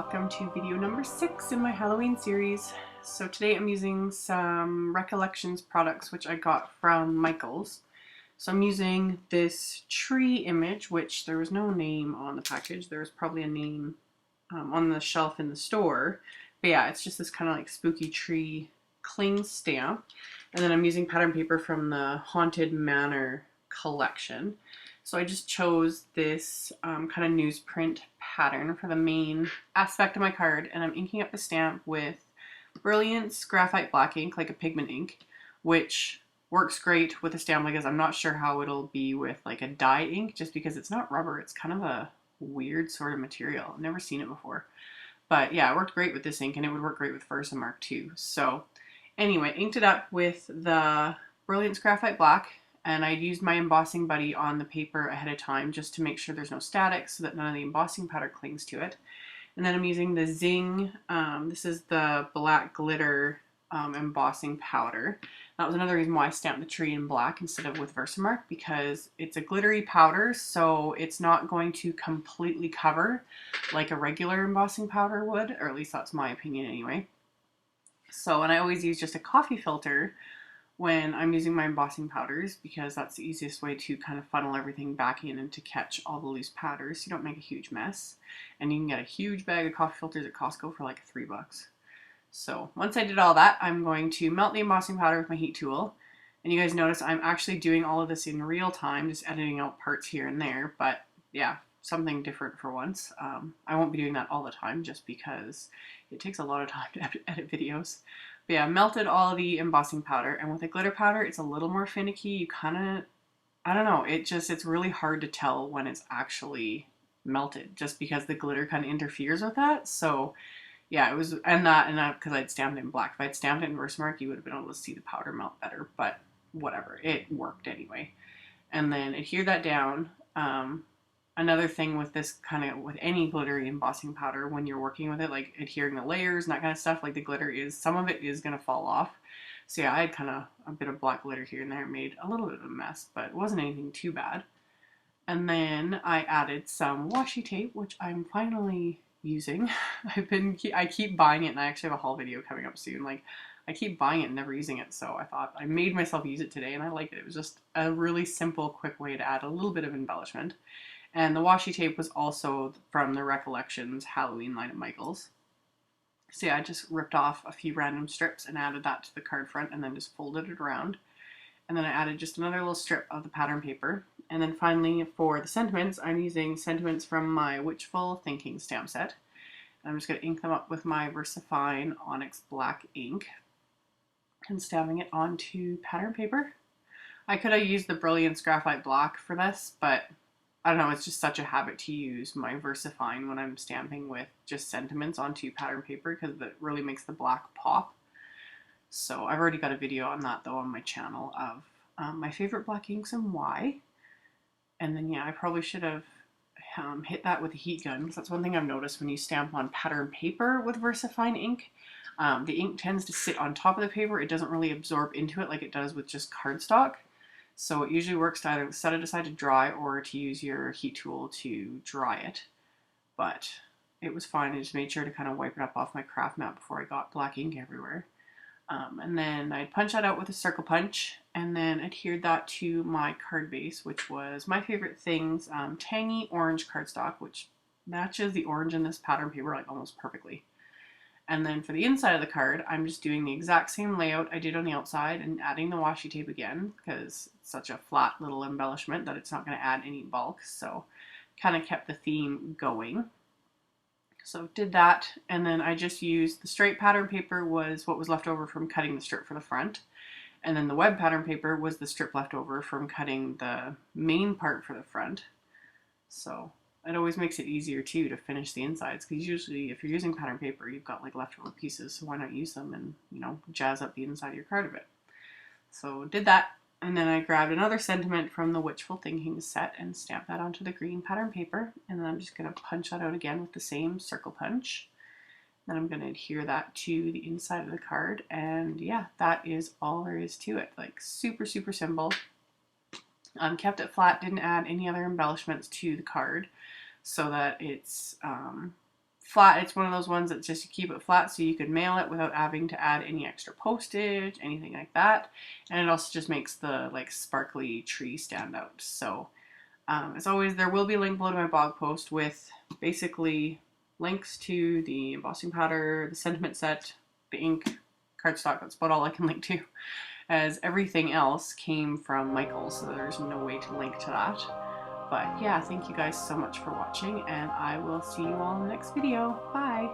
welcome to video number 6 in my Halloween series. So today I'm using some Recollections products which I got from Michael's. So I'm using this tree image, which there was no name on the package. There was probably a name on the shelf in the store. But yeah, it's just this kind of like spooky tree cling stamp. And then I'm using pattern paper from the Haunted Manor collection. So I just chose this kind of newsprint pattern for the main aspect of my card, and I'm inking up the stamp with Brilliance graphite black ink, like a pigment ink, which works great with a stamp like this. I'm not sure how it'll be with like a dye ink, just because it's not rubber. It's kind of a weird sort of material. I've never seen it before. But yeah, it worked great with this ink, and it would work great with Versamark too. So anyway, inked it up with the Brilliance graphite black, and I used my embossing buddy on the paper ahead of time just to make sure there's no static so that none of the embossing powder clings to it. And then I'm using the Zing, this is the black glitter embossing powder. That was another reason why I stamped the tree in black instead of with Versamark, because it's a glittery powder, so it's not going to completely cover like a regular embossing powder would, or at least that's my opinion anyway. So, and I always use just a coffee filter when I'm using my embossing powders, because that's the easiest way to kind of funnel everything back in and to catch all the loose powders so you don't make a huge mess. And you can get a huge bag of coffee filters at Costco for like $3. So once I did all that, I'm going to melt the embossing powder with my heat tool. And you guys notice I'm actually doing all of this in real time, just editing out parts here and there. But yeah, something different for once. I won't be doing that all the time just because it takes a lot of time to edit videos. But yeah, melted all the embossing powder, and with a glitter powder, it's a little more finicky. You kind of, I don't know, it's really hard to tell when it's actually melted just because the glitter kind of interferes with that. So yeah, it was, and that because I'd stamped it in black. If I'd stamped it in Versamark, you would have been able to see the powder melt better, but whatever, it worked anyway. And then adhere that down. Another thing with this kind of, with any glittery embossing powder, when you're working with it, like adhering the layers and that kind of stuff, like the glitter is, some of it is going to fall off. So yeah, I had kind of a bit of black glitter here and there. It made a little bit of a mess, but it wasn't anything too bad. And then I added some washi tape, which I'm finally using. I keep buying it, and I actually have a haul video coming up soon. Like, I keep buying it and never using it, so I thought I made myself use it today, and I liked it. It was just a really simple, quick way to add a little bit of embellishment. And the washi tape was also from the Recollections Halloween line at Michael's. So yeah, I just ripped off a few random strips and added that to the card front, and then just folded it around. And then I added just another little strip of the pattern paper. And then finally, for the sentiments, I'm using sentiments from my Witchful Thinking stamp set. And I'm just going to ink them up with my VersaFine Onyx Black ink and stamping it onto pattern paper. I could have used the Brilliance Graphite Black for this, but I don't know, it's just such a habit to use my VersaFine when I'm stamping with just sentiments onto pattern paper, because it really makes the black pop. So I've already got a video on that though on my channel of my favorite black inks and why. And then yeah, I probably should have hit that with a heat gun, because that's one thing I've noticed when you stamp on pattern paper with VersaFine ink. The ink tends to sit on top of the paper. It doesn't really absorb into it like it does with just cardstock. So it usually works to either set it aside to dry or to use your heat tool to dry it. But it was fine. I just made sure to kind of wipe it up off my craft mat before I got black ink everywhere. And then I'd punch that out with a circle punch, and then adhered that to my card base, which was My Favorite Things tangy orange cardstock, which matches the orange in this pattern paper like almost perfectly. And then for the inside of the card, I'm just doing the exact same layout I did on the outside and adding the washi tape again, because it's such a flat little embellishment that it's not going to add any bulk. So kind of kept the theme going. So did that, and then I just used the straight pattern paper was what was left over from cutting the strip for the front. And then the web pattern paper was the strip left over from cutting the main part for the front. So it always makes it easier too to finish the insides, because usually if you're using pattern paper, you've got like leftover pieces, so why not use them and, you know, jazz up the inside of your card a bit. So did that, and then I grabbed another sentiment from the Witchful Thinking set and stamped that onto the green pattern paper, and then I'm just going to punch that out again with the same circle punch. Then I'm going to adhere that to the inside of the card, and yeah, that is all there is to it. Like, super, super simple. Kept it flat, didn't add any other embellishments to the card so that it's flat. It's one of those ones that just you keep it flat so you could mail it without having to add any extra postage, anything like that. And it also just makes the like sparkly tree stand out. So as always, there will be a link below to my blog post with basically links to the embossing powder, the sentiment set, the ink, cardstock. That's about all I can link to, as everything else came from Michael's, so there's no way to link to that. But yeah, thank you guys so much for watching, and I will see you all in the next video. Bye!